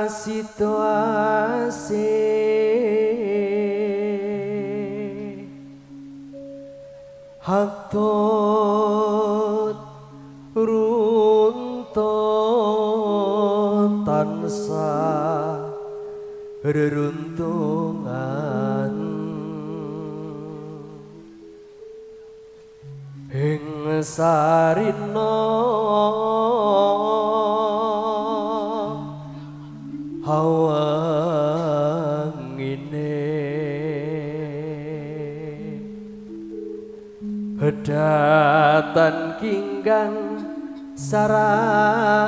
Situasi hatut runtun tansah reruntungan ing sarina hawangine hedatan kinggang sarambut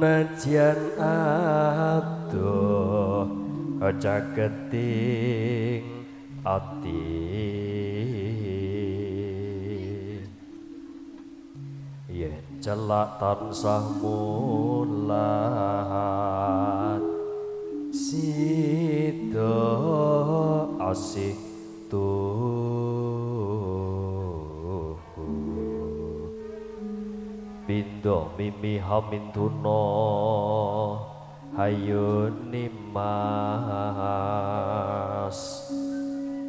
najan adoh aja keting ati yen celak tansah mulat sida asih Bindo mimi hamintuna hayun nimas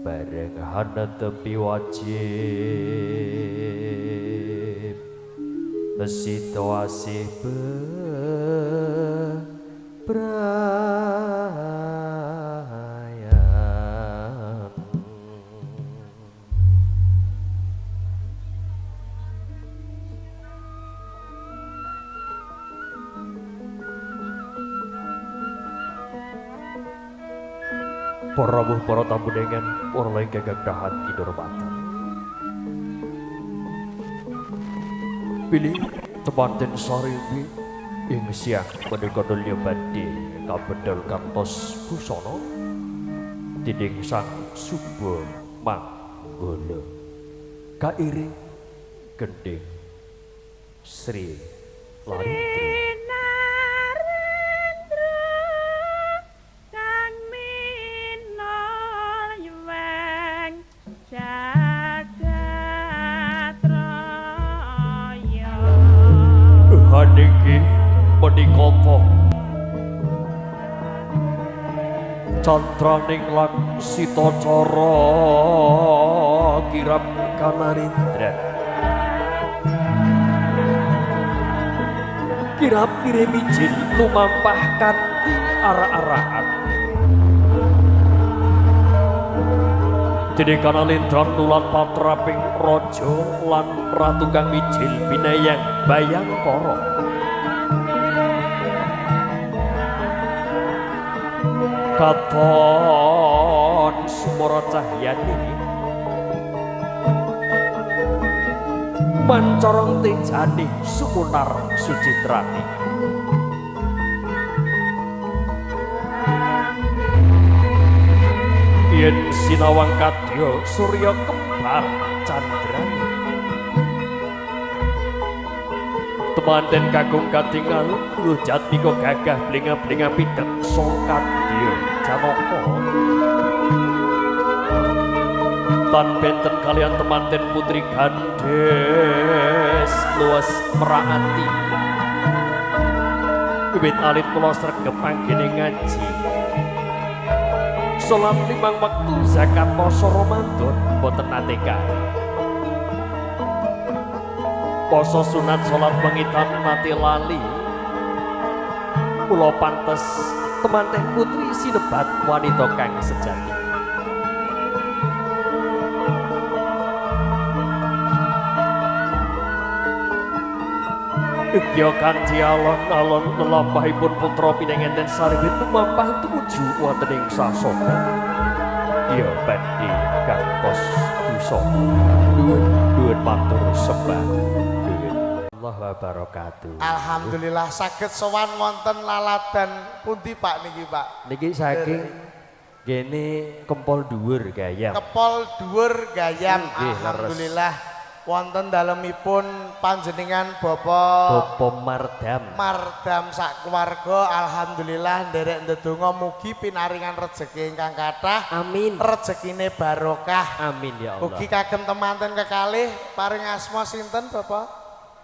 bareng hana tepi wajib situasi bebrayan para rawuh para tamu dengan para lain gagahdahan kidurmatan pilih temanten sariwi ing siang menika dulya badhe kabedal kantos busana dinding sang suba manggala kairing gending Sri Larintri Haniki menikapa cantraning lan sita cara kirap kanarindra kirap kiremijin lumampah kanthi ara-araan dene kanalindra nulan patraping raja lan ratu kang mijil binayang Bayangkara katon sumara cahyane mancorong tejane sumunar sucitrane yen sinawang kadya surya kembar candrane temanten kakung katingal lujat nika gagah blinga-blinga pitek songkadya janaka tan benten kalian temanten putri Gandes luas meraati wiwit alit kula sregep anggene ngaji salat 5 wektu zakat poso Ramadan boten nate kae poso sunat salat pengitan nate lali kula pantes temanten putri sinebat wanita kang sejati Igya kanthi alon-alon lelampahipun putra pinengenten saribit tumampah tumuju wonten ing sasana. Ya badhe kantos dosa. Nuwun matur sembah. Allah wabarakatuh. Alhamdulillah saged sowan wonten laladan pundi Pak niki Pak? Niki saking kene Kempol Dhuwur Gayam. Kepol Dhuwur Gayam. Nggih, Alhamdulillah. wonten dalemipun panjenengan Bapak Bapak Mardam. Mardam sak keluarga alhamdulillah nderek ndedonga mugi pinaringan rejeki ingkang kathah. Amin. Rezekine barokah. Amin ya Allah. Ugi kagem temanten kekalih paring asma sinten Bapak?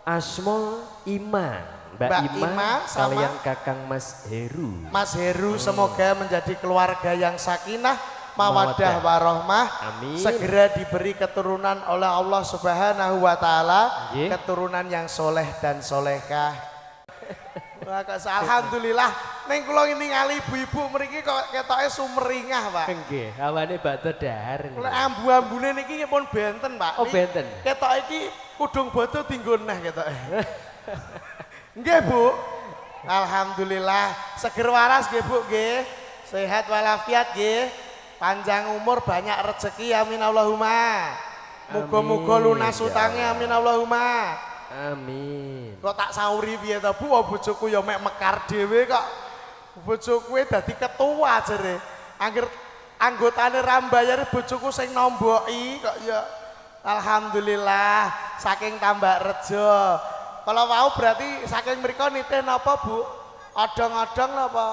Asma Ima. Mbak Mbak Ima, Ima sama kalian Kakang Mas Heru. Mas Heru semoga menjadi keluarga yang sakinah mawaddah Mawaddah. warohmah. Amin. Segera diberi keturunan oleh Allah Subhanahu wa taala, Nggih. keturunan yang soleh dan solehah. Wah, alhamdulillah ning kula ningali ibu-ibu mriki kok ketoke sumringah, Pak. Nggih, awane bakto dahar. Lek ambu-ambune niki pun benten, Pak. Oh, benten. Ketoke iki kudung bodo dienggo neh ketoke. Nggih, Bu. Alhamdulillah seger waras nggih, Bu, nggih. Sehat walafiat nggih. Panjang umur, banyak rezeki, amin Allahumma. Muga-muga lunas Amin, ya utangnya, Allah. amin Allahumma. Amin. Kok tak sauri piye to, Bu? Oh, bojoku ya mek mekar dhewe kok. Bojoku dadi ketua jere. Angger anggotane rambayare bojoku sing nomboki kok ya. Alhamdulillah saking tambah rejo. Kalau mau berarti saking mriko nitih napa, Bu? Odong-odong napa?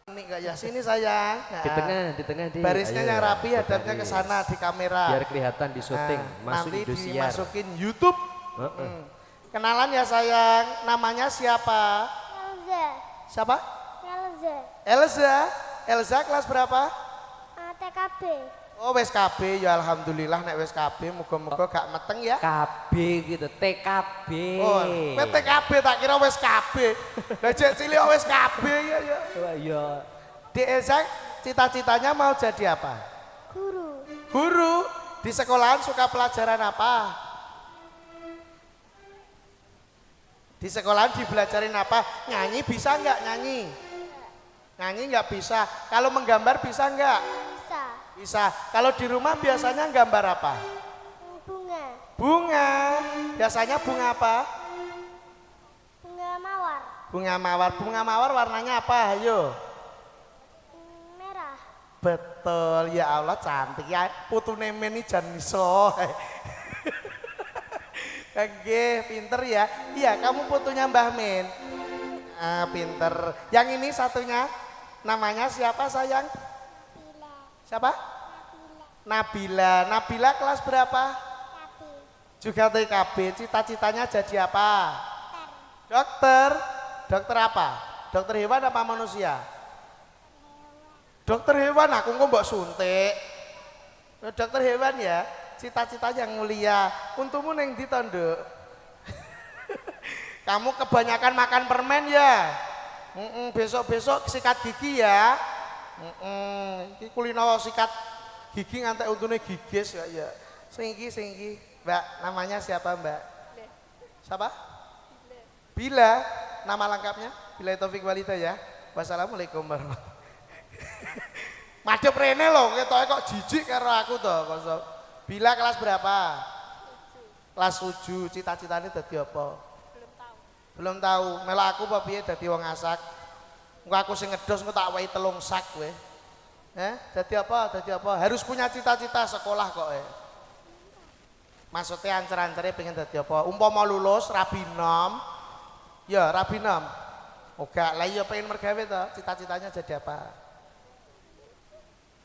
Ini kak ya sini sayang. Di tengah deh. Barisnya Ayo, yang rapi, hadapnya ke baris. sana di kamera. Biar kelihatan di syuting, masuk nanti Indosiar. dimasukin YouTube. Kenalan ya sayang, namanya siapa? Elza. Siapa? Elza. Elza. Elza kelas berapa? TKB. Oh WSKB ya alhamdulillah nek WSKB muga-muga gak meteng ya. KB gitu, TKB. Oh, PTKB tak kira WSKB. Lah jek cilik WSKB ya ya. Wah, iya. Di Elza cita-citanya mau jadi apa? Guru. Guru. Di sekolahan suka pelajaran apa? Di sekolahan dibelajarin apa? Nyanyi bisa nggak nyanyi? Nyanyi nggak bisa. Kalau menggambar bisa nggak? Bisa. Bisa. Kalau di rumah biasanya gambar apa? Bunga. Bunga. Biasanya bunga apa? Bunga mawar. Bunga mawar. Bunga mawar warnanya apa? Ayo. Merah. Betul. Ya Allah cantik ya. Putune men iki jan iso. Oke, pinter ya. Iya, kamu putunya Mbah Min. Ah, pinter. Yang ini satunya namanya siapa sayang? Bila. Siapa? Bila. Nabila. Nabila kelas berapa? Tapi. Juga TKB. Cita-citanya jadi apa? Dokter. Dokter apa? Dokter hewan apa manusia? Dokter hewan. Aku kok mbok suntik. Dokter hewan ya. Cita-cita yang mulia. Untukmu neng ndi to, Nduk? Kamu kebanyakan makan permen ya. Besok-besok sikat gigi ya. Iki kulino sikat gigi ngantek untune gigis ya. Ya. Sing iki. Mbak, namanya siapa, Mbak? Siapa? Bila. Nama lengkapnya? Bila Taufik Walida ya. Wassalamualaikum warahmatullahi wabarakatuh. Madhep rene lho, ketoke kok jijik karo aku to, Kosok. Bila kelas berapa? 7. Kelas 7. Cita-citane dadi apa? Belum tahu. Melok aku apa piye dadi wong asak? Engko aku sing ngedos engko tak wehi 3 sak kowe. Dadi apa? Dadi apa? Harus punya cita-cita sekolah kok. Maksudnya ancer-ancere pengen dadi apa? Umpama lulus rabi nom. Ya, rabi nom. Oga, lah iya pengen mergawe to. Cita-citanya jadi apa?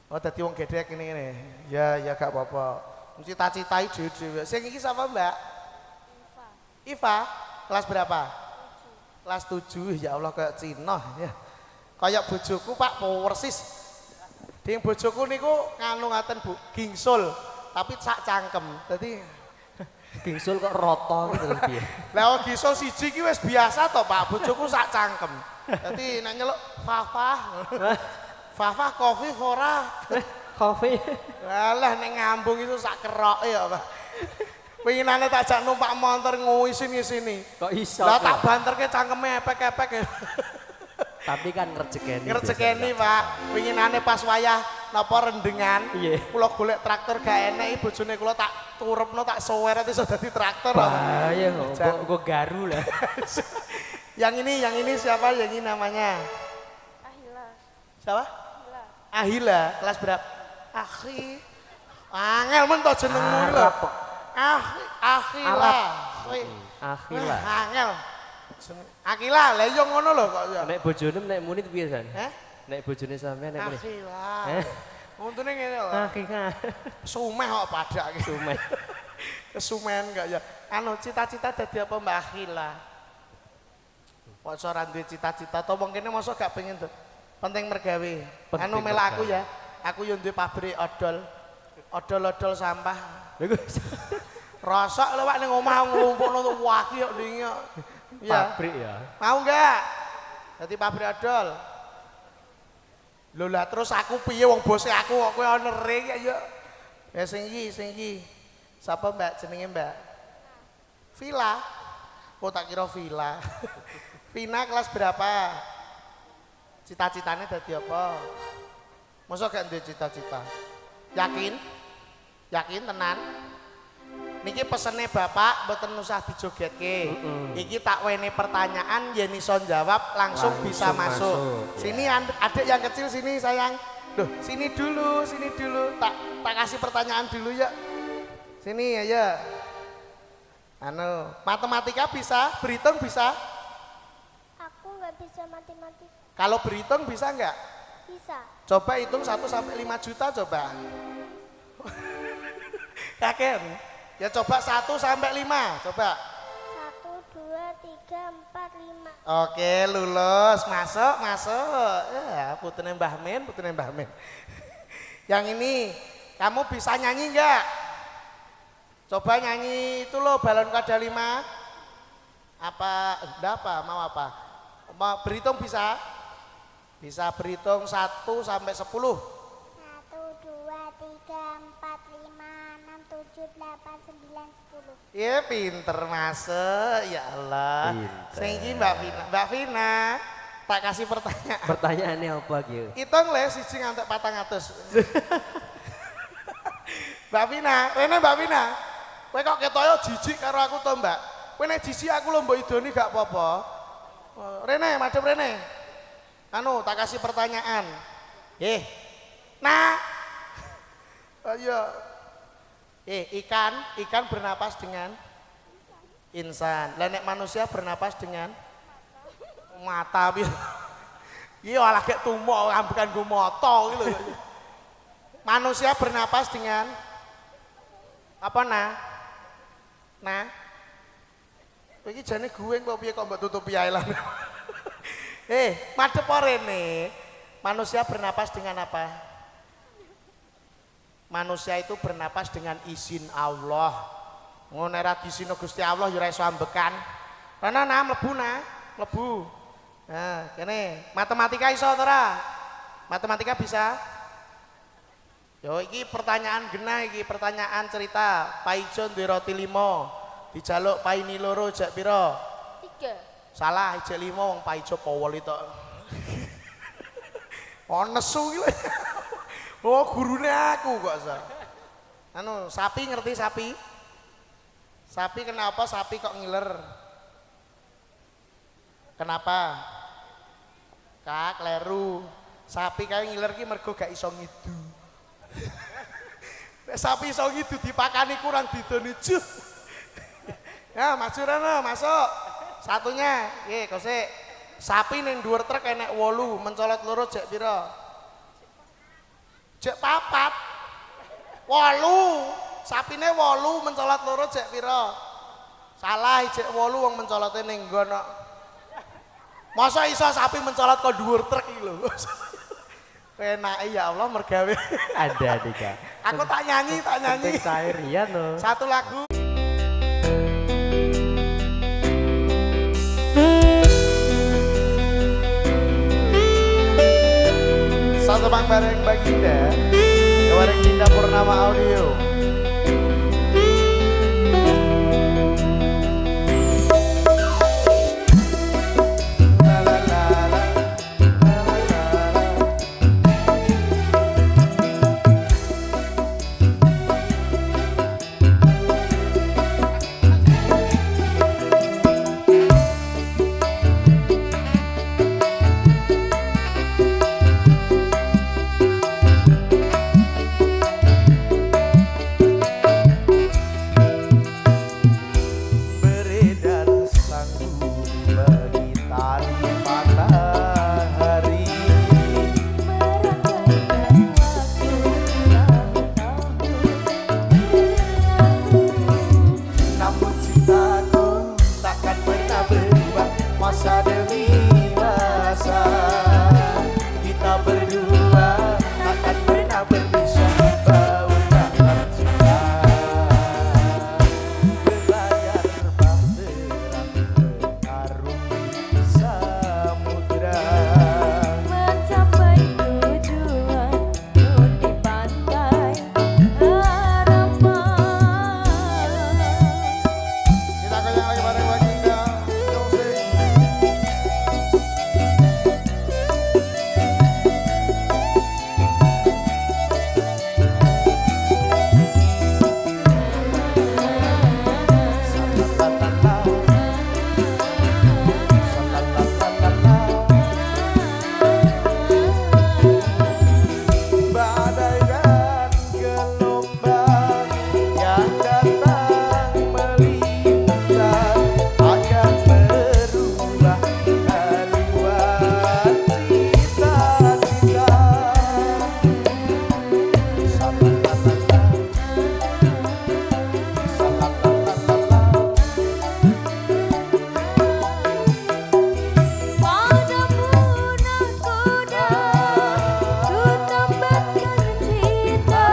Oh, dadi wong gedhek ngene-ngene. Ya gak apa-apa. Cita-citai dhewe-dhewe. Sing iki sapa, Mbak? Iva. Kelas berapa? 7. Kelas 7. Ya Allah kayak Cina ya. Kayak bojoku Pak persis. Ding bojoku niku nganu ngaten Bu, gingsul tapi sak cangkem. Dadi Gingsul kok roto gitu piye. lah gingsul siji ki wis biasa to Pak, bojoku sak cangkem. Dadi nek nyeluk Fafah. Fafah kopi ora. Kopi. Alah nek ngambung itu sak keroke ya Pak. Penginane tak jak numpak motor ngisini. Kok iso? Lah tak banterke cangkeme epek-epek. Tapi kan ngerjekeni. Ngerjekeni Pak. Penginane pas wayah napa rendengan. Iya. Kula golek traktor gak enek bojone kula tak turupno tak sower iso dadi traktor. Bahaya kok garu lah. Yang ini siapa? Yang ini namanya? Ahila. Siapa? Ahila. Ahila. Kelas berapa? Akhi. Angel men to jenengmu lho. Akhila. Akhila. Angel. Akila, lah iya ngono lho kok ya. Nek bojone nek muni piye san? Heh? Nek bojone sampean nek muni. Akhila. Heh? Untune ngene lho. Akhila. Sumeh kok padake. Sumeh. Kesumen gak ya. Anu cita-cita dadi apa Mbak Akhila? Kok ora duwe cita-cita to wong kene mosok gak pengen tuh. Penting mergawe. Anu melak aku ya. Aku yo duwe pabrik odol. Odol-odol sampah. Lha Rosok lewat ning omah nglumpukno tuh waki kok ndingi. Iya. pabrik ya. Mau enggak? Dadi pabrik odol. Lho lah terus aku piye wong bose aku kok kowe onere ya. Ya sing iki. Sapa Mbak jenenge Mbak? Vila. Kok tak kira Vila. Vina kelas berapa? Cita-citane dadi apa? Masa gak duwe cita-cita? Yakin? Yakin tenan? Niki pesene Bapak mboten usah dijogetke. Iki tak wene pertanyaan yen iso jawab langsung bisa masuk. Sini adik yang kecil sini sayang. Loh, sini dulu. Tak kasih pertanyaan dulu ya. Sini aja. Anu, matematika bisa, berhitung bisa? Aku nggak bisa matematika. Kalau berhitung bisa nggak? Bisa. Coba hitung 1 sampai 5 juta coba. Yakin? Ya coba 1 sampai 5, coba. 1, 2, 3, 4, 5. Oke, lulus, masuk. Ya, putune Mbah Min. Yang ini, kamu bisa nyanyi nggak? Coba nyanyi itu loh, balon kada 5. Mau apa? Mau berhitung bisa? Bisa berhitung 1 sampai 10. 1, 2, 3, 4, 5, 6, 7, 8, 9, 10. Ya pinter masuk, ya Allah. Sing iki Mbak Vina, tak kasih pertanyaan. Pertanyaannya apa gitu? Hitung le 1 nganti 400. Mbak Vina, kowe kok ketoyo jijik karo aku to, Mbak? Kowe nek jijik aku lho mbok idoni gak apa-apa. Rene, madhep Rene. Anu, tak kasih pertanyaan. Nah. Ayo. Ikan bernapas dengan insan. Lah nek manusia bernapas dengan mata. Iya malah kayak tumok, bukan gue moto gitu. Manusia bernapas dengan apa nah? Iki jane gue kok piye kok mbok tutupi ae lah. Madhep rene. Manusia bernapas dengan apa? Manusia itu bernapas dengan izin Allah. Ngono nek diizino Gusti Allah ya ora iso ambekan. Rene mlebu. Nah, kene matematika iso ta ora? Matematika bisa? Yo iki pertanyaan genah iki, pertanyaan cerita. Paijo duwe roti 5. Dijaluk paini loro jak pira? 3. Salah, ijek 5 wong paijo powol itu. Oh nesu iki. Oh gurune aku kok sa. Anu, sapi ngerti sapi? Sapi kenapa sapi kok ngiler? Kenapa? Kak kleru. Sapi kae ngiler ki mergo gak iso ngidu. Sapi iso ngidu dipakani kurang didoni juh. Ya, maju rene, masuk. Satunya, kosek. Sapi ning dhuwur truk enek 8, mencolot loro jek pira? Jek 4. 8. Sapine 8, mencolot loro jek pira? Salah, jek 8 wong mencolote ning nggon kok. Masa iso sapi mencolot kok dhuwur truk iki lho. Enake ya Allah mergawe. Ada nih Kak. Aku tak nyanyi. Penting cair ya no. Satu lagu. Satu bang bareng Baginda, bareng Dinda Purnama Audio. demi masa kita berdua takkan pernah berpisah baur dalam cinta berlayar bahtera mengarungi samudra mencapai tujuan nun di pantai harapan. kita goyang lagi bareng baginda Jose. Badai dan gelombang yang datang melintas akan berubah haluan cita-cita. Padamu nahkoda ku tambahkan cinta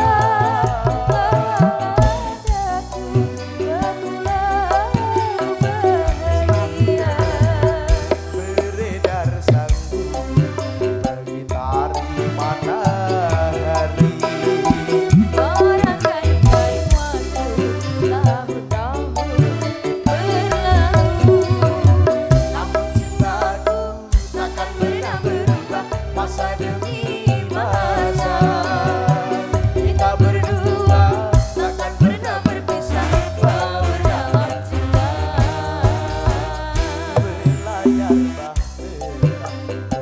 padaku kepulau bahagia. Beredar sanggu bergitari matahari Orang kai-kai waktu tahun-tahun berlalu. namun cintaku takkan pernah berubah masa demi masa kita berdua takkan pernah berpisah baur dalam cinta berlayar bahtera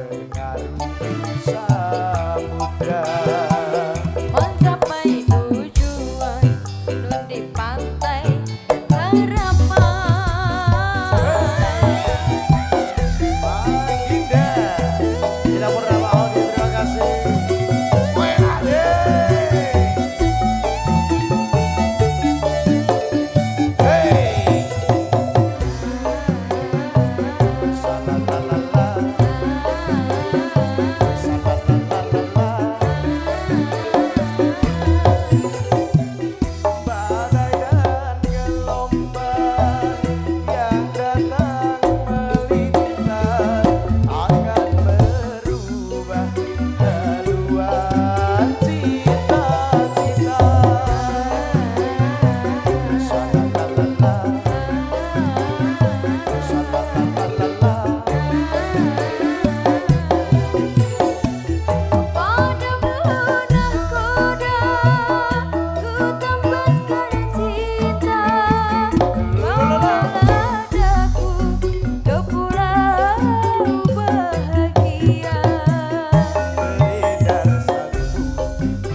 mengarungi samudra Mencapai tujuan nun di pantai harapan. Baginda tidak pernah mau terima kasih. Ade. Hey. Salalalala. Salalalala. Badai dan gelombang yang datang melintas akan berubah haluan cita-cita. Salalalala. Salalalala. Padamu nahkoda ku tambahkan cinta padaku kepulau bahagia. Beredar sanggu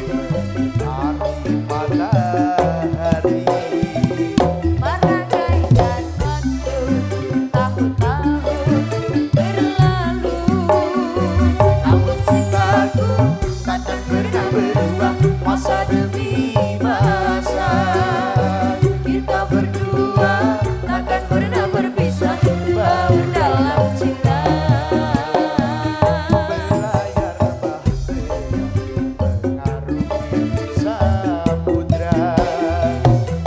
bergitari matahari Merangkai dan waktu tahun-tahun berlalu. namun cintaku takkan pernah berubah masa demi masa kita berdua takkan pernah berpisah baur dalam cinta berlayar bahtera mengarungi samudra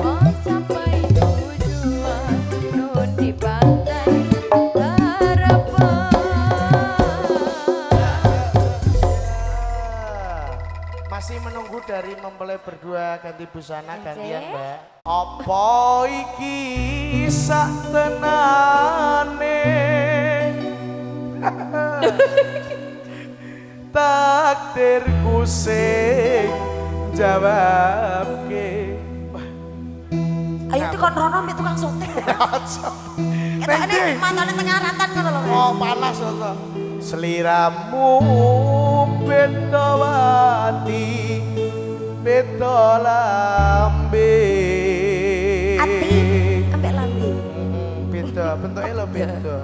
Mencapai tujuan nun di pantai harapan. masih menunggu dari mempelai berdua ganti busana Oke. gantian mbak apa iki sak tenane takdirku sing jawabke Ayo itu kon rono mbek tukang syuting. Kita Neng ini Di. mantane tengah ratan ngono lho. oh panas to seliramu bedawati bedolambe Ati ambek lambe. beda bentuknya lo beda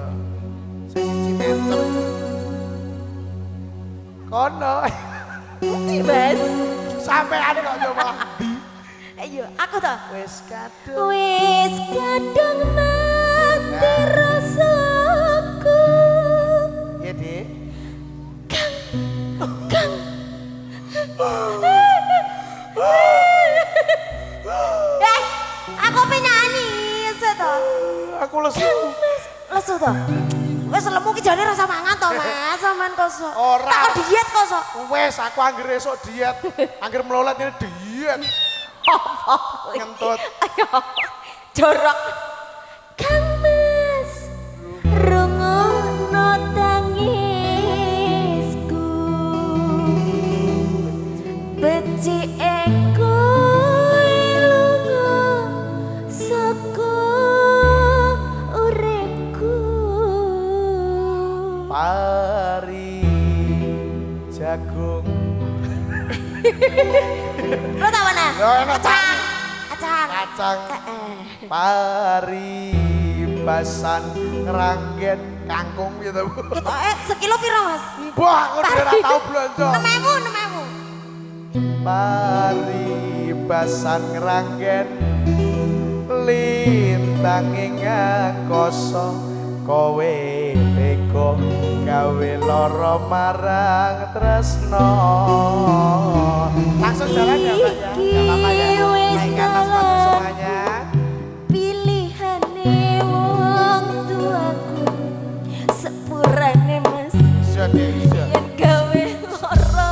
siji meter kono Ngerti, Mas? sampai ada kok coba Ayo, aku toh. wes kadung Wis kadung mati rasaku Aku lesu. Lesu to. Wes lemu ki jane rasa mangan to, Mas. Sampean kosok. Ora. Tak diet kosok. Wes aku angger esuk diet. Angger melolet ini diet. Ngentut. Ayo. Jorok. Kang Mas, rungokno tangisku. Becike kowe lunga saka uripku. Pari jagung. Lo tau mana? Yo enak Kacang. Kacang. kacang. Pari basan ngeranggen kangkung gitu. Kita sekilo piro, Mas? Mbah, aku ora tau blonjo. 6.000. Pari basan ngeranggen lintanging angkasa kowe tega gawe lara marang tresno. Langsung jalan ya, Mbak ya. Enggak apa-apa ya. Mainkan mas semuanya. Pilihane wong tuaku sepurane Mas Sudah, sudah. yen gawe lara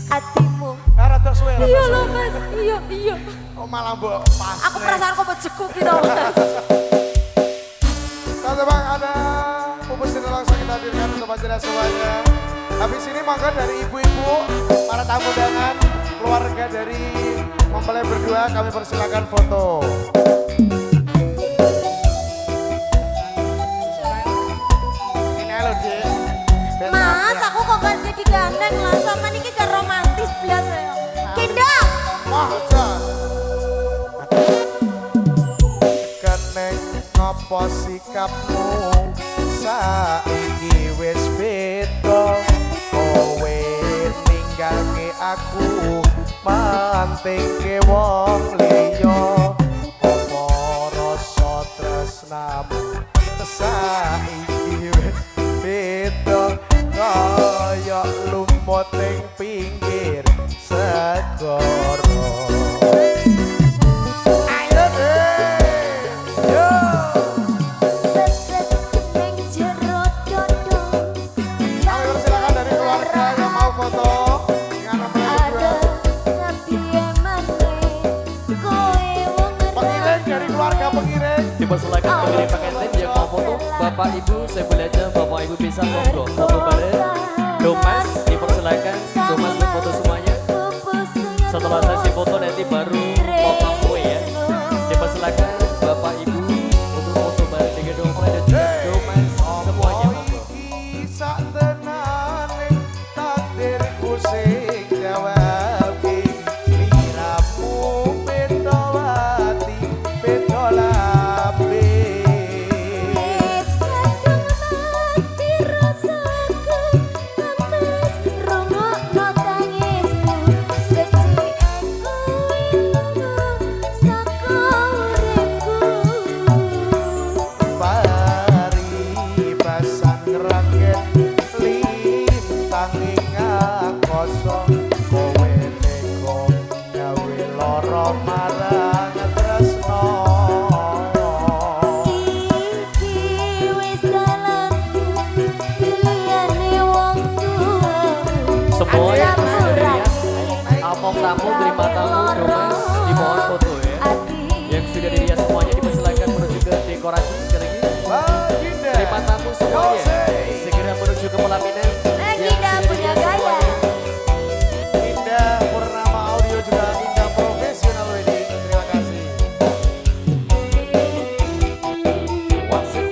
atimu. Rada suwe. Iya lho Mas, iya iya. Oh malah mbok pas. Aku perasaan kok bejekuk gitu, Mas. Teman-teman ada pupus ini langsung kita hadirkan untuk masyarakat semuanya. Habis ini mangga dari ibu-ibu, para tamu undangan, keluarga dari mempelai berdua kami persilakan foto. Ini halo Dik. Mas, aku kok gak jadi gandeng lah sama niki gak romantis biasa ya. Kendang. Wah, jan. Keneng ngopo sikapmu saiki wis beda kowe ninggalke aku mantingke wong liya apa rasa tresnamu saiki wis beda kaya lumut ing pinggir segara. Ayo deh, yo. Sesek ning jero dodo. Kami persilakan dari keluarga yang mau foto dengan mempelai berdua. Ada ngapiye maneh kowe wong Pengiring dari keluarga pengiring. Dipersilakan pengirim pengantin yang mau foto. Bapak Ibu, saya boleh aja Bapak Ibu bisa monggo foto bareng. Domas, dipersilakan Domas berfoto semuanya. Setelah sesi foto nanti baru potong kue ya. Dipersilakan Bapak Ibu untuk foto bareng dengan Domas dan juga Domas semuanya monggo. Kisah tenane takdirku sing jawabke liramu beda wati beda labe. Wis kadung mati rasaku Kang Mas rungokno tangisku becike kowe lunga saka uripku. Pari basan ngerangket lintanging angkasa kowe tega gawe lara marang tresno. Iki wis dalanku pilihane wong tuaku. Semua yang Ada sudah dilihat, murah. among tamu, terima tamu, Domas, dimohon foto ya. Yang sudah dilihat semuanya dipersilakan menuju ke dekorasi sekali lagi. Baginda Terima tamu semuanya, segera menuju ke pelaminan. Yang Baginda sudah punya dilihat gaya. semuanya. Indah Purnama Audio juga Indah Profesional Wedding. Terima kasih. Wasit.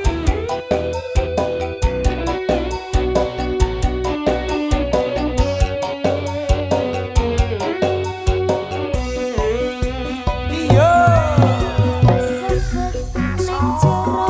Iya. Sesek ning jero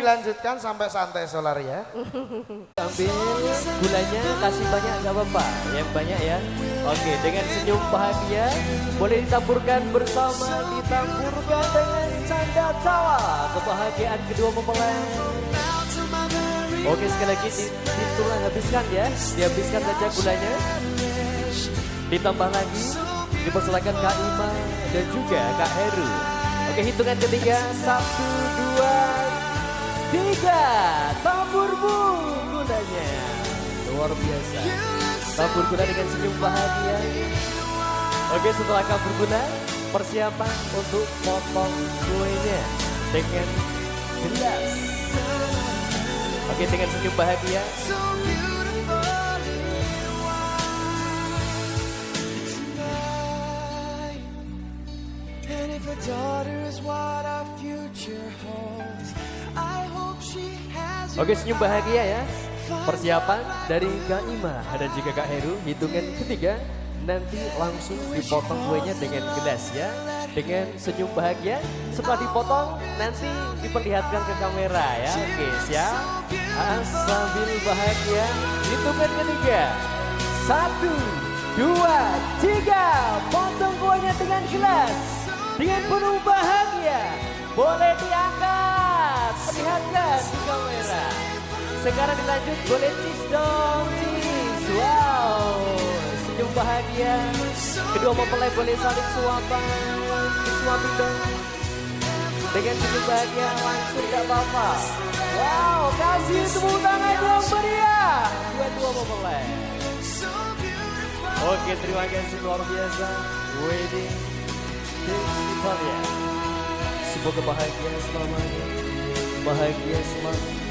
dilanjutkan sampai santai Solar ya. Ambil gulanya, kasih banyak gak apa-apa, yang banyak ya. Oke, dengan senyum bahagia boleh ditaburkan bersama, ditaburkan dengan canda tawa kebahagiaan kedua mempelai. Oke, sekali lagi ditulang habiskan ya, dihabiskan saja gulanya. Ditambah lagi, dipersilakan Kak Ima dan juga Kak Heru. Oke, hitungan ketiga, 1, 2, 3, tabur bu gulanya. Luar biasa. Tabur gula dengan senyum bahagia. Oke, setelah tabur gula, persiapan untuk potong kuenya dengan gelas. Oke, dengan senyum bahagia. Oke, senyum bahagia ya. Persiapan dari Kak Ima dan juga Kak Heru. Hitungan ketiga nanti langsung dipotong kuenya dengan gelas ya. Dengan senyum bahagia. Setelah dipotong nanti diperlihatkan ke kamera ya. Oke, siap. Sambil bahagia. Hitungan ketiga. 1, 2, 3. Potong kuenya dengan gelas. Dengan penuh bahagia. Boleh diangkat. Perlihatkan di kamera. Sekarang dilanjut, boleh cheese dong, cheese. Wow, senyum bahagia. Kedua mempelai boleh saling suapan. Suapin dong. Dengan senyum bahagia langsung gak apa-apa. Wow, kasih tepuk tangan yang meriah buat dua mempelai. Oke, terima kasih luar biasa. Wedding Italia. Semoga bahagia selamanya. Bahagia selamanya.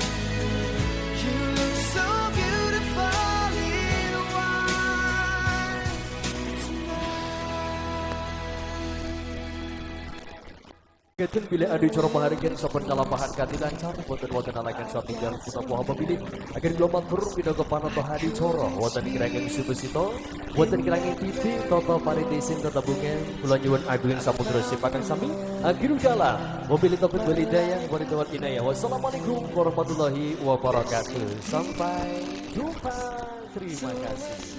Ketin bila ada cara bahagian sopan dalam bahan ganti lancar boten wonten alakan suatu tinggal kita buah memilih agar gelombang turun bina kepan atau hari coro wonten kirangan subesito wonten kirangan TV toto paridesin tetap bunga bulan nyuwun agung samudra sipakan sami akhiru jalan memilih topik belidaya warituan inayah. Wassalamualaikum warahmatullahi wabarakatuh. Sampai jumpa. Terima kasih.